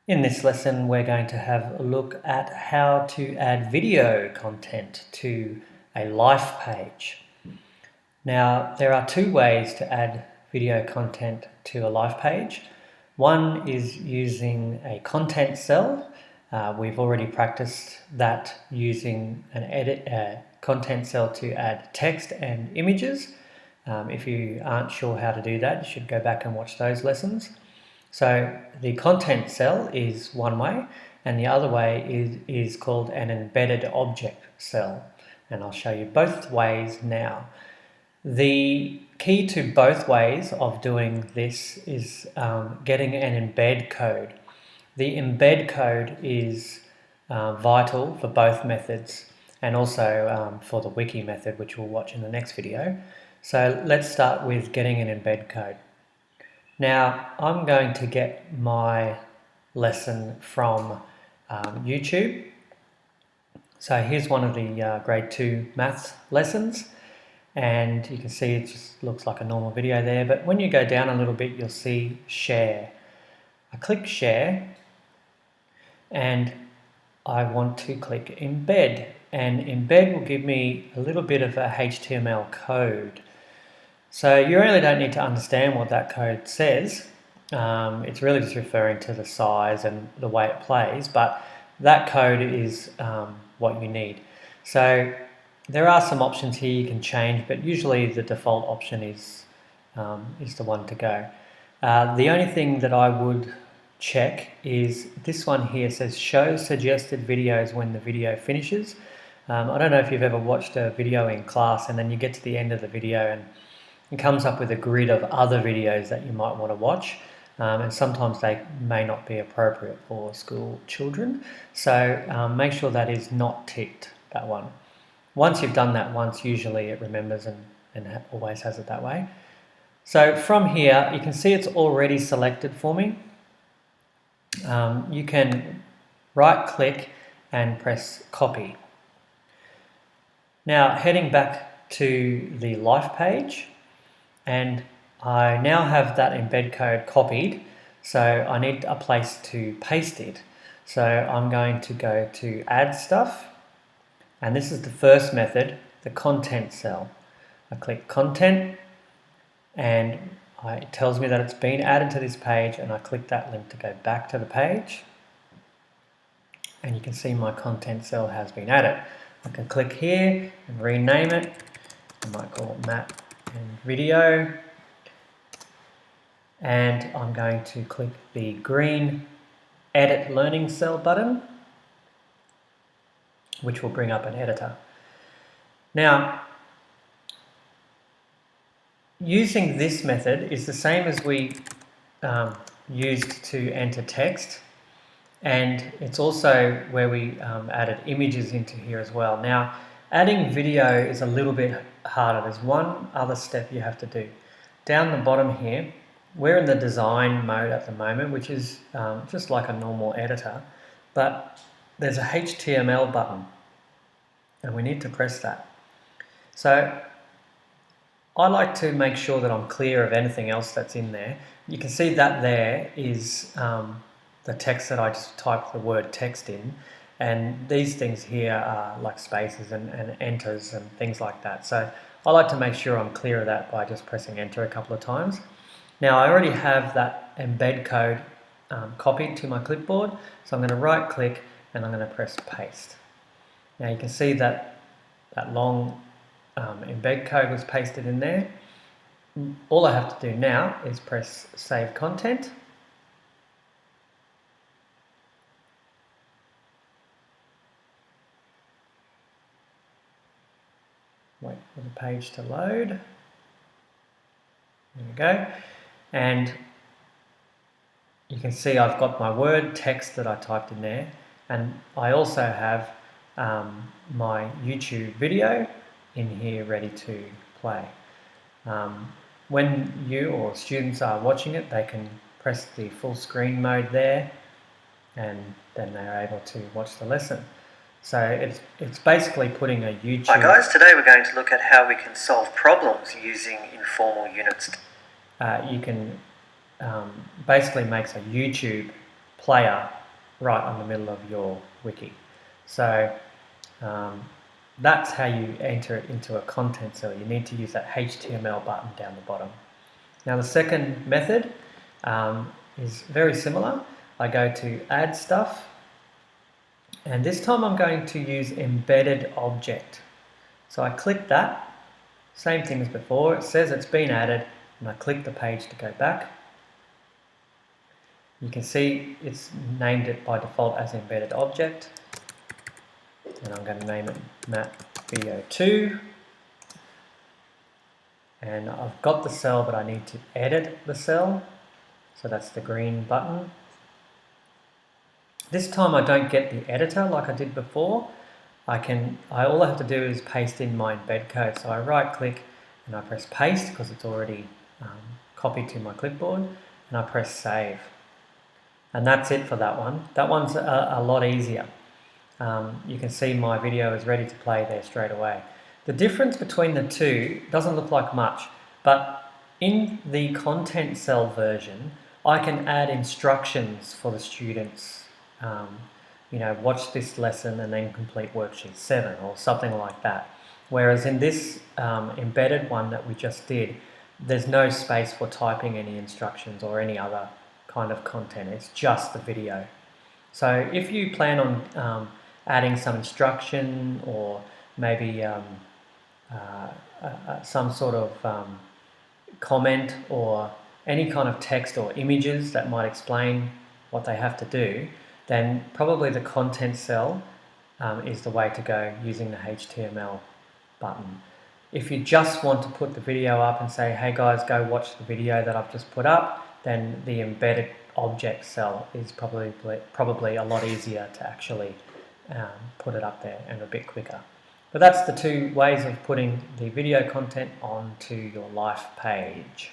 In this lesson, we're going to have a look at how to add video content to a life page. Now, there are two ways to add video content to a life page. One is using a content cell. We've already practiced that using an content cell to add text and images. If you aren't sure how to do that, you should go back and watch those lessons. So the content cell is one way, and the other way is called an embedded object cell. And I'll show you both ways now. The key to both ways of doing this is getting an embed code. The embed code is vital for both methods, and also for the wiki method, which we'll watch in the next video. So let's start with getting an embed code. Now, I'm going to get my lesson from YouTube. So here's one of the grade 2 maths lessons, and you can see it just looks like a normal video there, but when you go down a little bit, you'll see share. I click share, and I want to click embed, and embed will give me a little bit of a HTML code. So you really don't need to understand what that code says. It's really just referring to the size and the way it plays, but that code is what you need. So there are some options here you can change, but usually the default option is the one to go. The only thing that I would check is this one here. Says show suggested videos when the video finishes. I don't know if you've ever watched a video in class and then you get to the end of the video and it comes up with a grid of other videos that you might want to watch, and sometimes they may not be appropriate for school children. So make sure that is not ticked, that one. Once you've done that once, usually it remembers and always has it that way. So from here, you can see it's already selected for me. You can right click and press copy. Now heading back to the life page, and I now have that embed code copied, so I need a place to paste it. So I'm going to go to add stuff, and this is the first method, the content cell. I click content, and it tells me that it's been added to this page, and I click that link to go back to the page, and you can see my content cell has been added. I can click here and rename it. I might call it Matt and video, and I'm going to click the green edit learning cell button, which will bring up an editor. Now, using this method is the same as we used to enter text, and it's also where we added images into here as well. Now, adding video is a little bit harder. There's one other step you have to do. Down the bottom here, we're in the design mode at the moment, which is just like a normal editor, but there's a HTML button, and we need to press that. So I like to make sure that I'm clear of anything else that's in there. You can see that there is the text that I just typed the word text in, and these things here are like spaces and enters and things like that. So I like to make sure I'm clear of that by just pressing enter a couple of times. Now I already have that embed code copied to my clipboard, so I'm going to right click and I'm going to press paste. Now you can see that that long embed code was pasted in there. All I have to do now is press save content. Wait for the page to load. There we go. And you can see I've got my word text that I typed in there, and I also have my YouTube video in here ready to play. When you or students are watching it, they can press the full screen mode there, and then they're able to watch the lesson. So it's basically putting a YouTube... Hi guys, today we're going to look at how we can solve problems using informal units. You can basically make a YouTube player right on the middle of your wiki. So that's how you enter it into a content cell. You need to use that HTML button down the bottom. Now the second method is very similar. I go to add stuff, and this time I'm going to use embedded object. So I click that, same thing as before, it says it's been added, and I click the page to go back. You can see it's named it by default as embedded object, and I'm going to name it map video 2. And I've got the cell, but I need to edit the cell, so that's the green button. This time I don't get the editor like I did before. All I have to do is paste in my embed code. So I right click and I press paste because it's already copied to my clipboard, and I press save. And that's it for that one. That one's a lot easier. You can see my video is ready to play there straight away. The difference between the two doesn't look like much, but in the content cell version, I can add instructions for the students. Watch this lesson and then complete worksheet 7 or something like that. Whereas in this embedded one that we just did, there's no space for typing any instructions or any other kind of content. It's just the video. So if you plan on adding some instruction or maybe some sort of comment or any kind of text or images that might explain what they have to do, then probably the content cell is the way to go using the HTML button. If you just want to put the video up and say, hey guys, go watch the video that I've just put up, then the embedded object cell is probably a lot easier to actually put it up there and a bit quicker. But that's the two ways of putting the video content onto your life page.